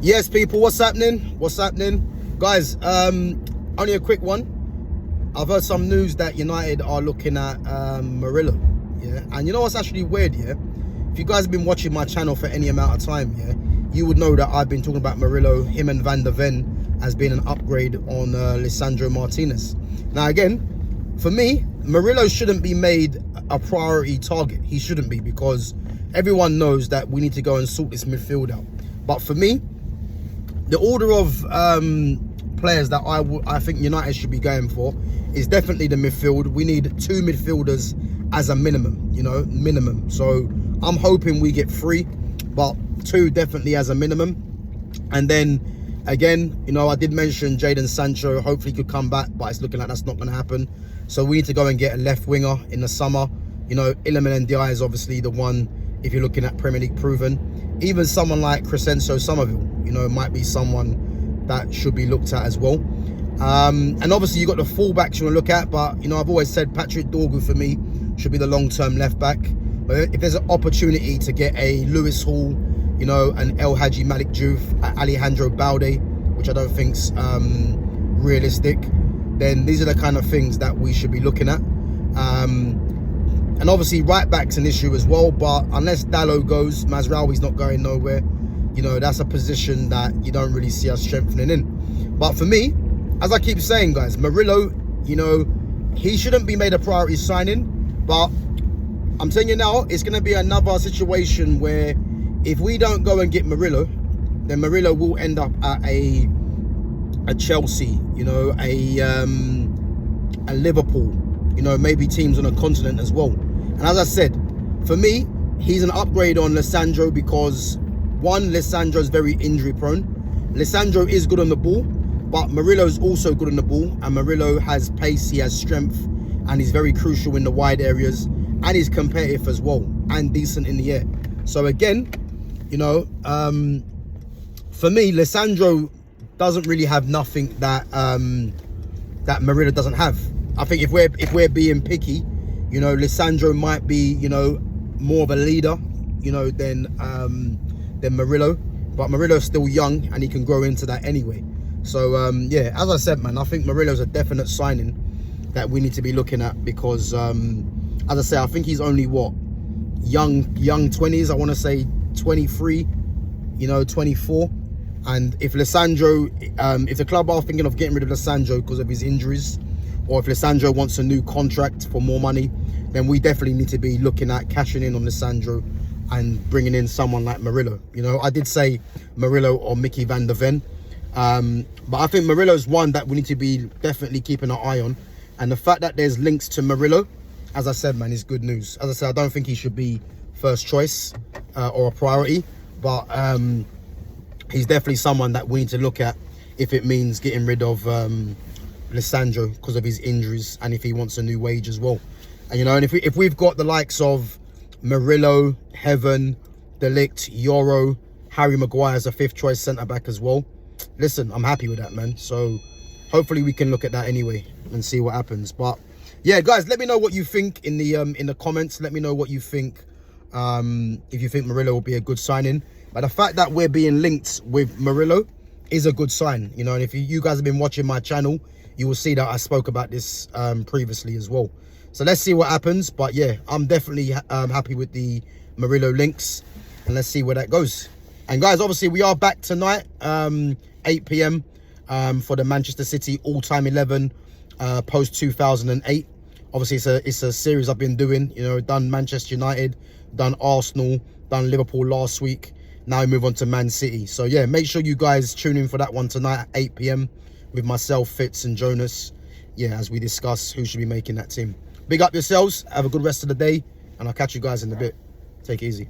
Yes, people, what's happening? What's happening? Guys, only a quick one. I've heard some news that United are looking at Murillo, yeah? And you know what's actually weird, yeah? If you guys have been watching my channel for any amount of time, yeah, you would know that I've been talking about Murillo, him and Van der Ven, as being an upgrade on Lisandro Martinez. Now, again, for me, Murillo shouldn't be made a priority target. He shouldn't be, because everyone knows that we need to go and sort this midfield out. But for me, the order of players that I think United should be going for is definitely the midfield. We need 2 midfielders as a minimum, you know, minimum. So I'm hoping we get 3, but 2 definitely as a minimum. And then again, you know, I did mention Jadon Sancho hopefully could come back, but it's looking like that's not going to happen. So we need to go and get a left winger in the summer. You know, Iliman Ndiaye is obviously the one, if you're looking at Premier League proven. Even someone like Crescencio Somerville, you know, might be someone that should be looked at as well. And obviously, you've got the fullbacks you want to look at, but, you know, I've always said Patrick Dorgu, for me, should be the long-term left-back. But if there's an opportunity to get a Lewis Hall, you know, an El Hadji Malik Diouf, Alejandro Balde, which I don't think's realistic, then these are the kind of things that we should be looking at. And obviously, right-back's an issue as well, but unless Dalot goes, Mazraoui's not going nowhere. You know, that's a position that you don't really see us strengthening in. But for me, as I keep saying, guys, Murillo, you know, he shouldn't be made a priority signing. But I'm telling you now, it's going to be another situation where if we don't go and get Murillo, then Murillo will end up at a Chelsea, you know, a Liverpool, you know, maybe teams on a continent as well. And as I said, for me, he's an upgrade on Lisandro because, one, Lisandro's very injury prone. Lisandro is good on the ball, but Murillo's also good on the ball, and Murillo has pace, he has strength, and he's very crucial in the wide areas, and he's competitive as well, and decent in the air. So again, you know, for me, Lisandro doesn't really have nothing that that Murillo doesn't have. I think if we're being picky, you know, Lisandro might be, you know, more of a leader, you know, than Murillo. But Murillo's still young and he can grow into that anyway. So yeah, as I said, man, I think Murillo's a definite signing that we need to be looking at because, as I say, I think he's only what, young 20s. I want to say 23, you know, 24. And if Lisandro, if the club are thinking of getting rid of Lisandro because of his injuries, or if Lisandro wants a new contract for more money, then we definitely need to be looking at cashing in on Lisandro and bringing in someone like Murillo. You know, I did say Murillo or Mickey Van der Ven, but I think Murillo's one that we need to be definitely keeping our eye on. And the fact that there's links to Murillo, as I said, man, is good news. As I said, I don't think he should be first choice or a priority, but he's definitely someone that we need to look at if it means getting rid of Lisandro because of his injuries and if he wants a new wage as well. And, you know, and if we've got the likes of Murillo, Heaven, De Ligt, Yoro, Harry Maguire as a 5th choice centre-back as well, listen, I'm happy with that, man. So hopefully we can look at that anyway and see what happens. But yeah, guys, let me know what you think in the comments. Let me know what you think, if you think Murillo will be a good signing. But the fact that we're being linked with Murillo is a good sign, you know. And if you guys have been watching my channel, you will see that I spoke about this previously as well. So let's see what happens. But yeah, I'm definitely happy with the Murillo links, and let's see where that goes. And guys, obviously we are back tonight, 8 p.m. For the Manchester City all-time 11 post 2008. Obviously it's a series I've been doing, you know, done Manchester United, done Arsenal, done Liverpool last week. Now we move on to Man City. So yeah, make sure you guys tune in for that one tonight at 8 p.m. with myself, Fitz and Jonas. Yeah, as we discuss who should be making that team. Big up yourselves. Have a good rest of the day. And I'll catch you guys in a bit. Take it easy.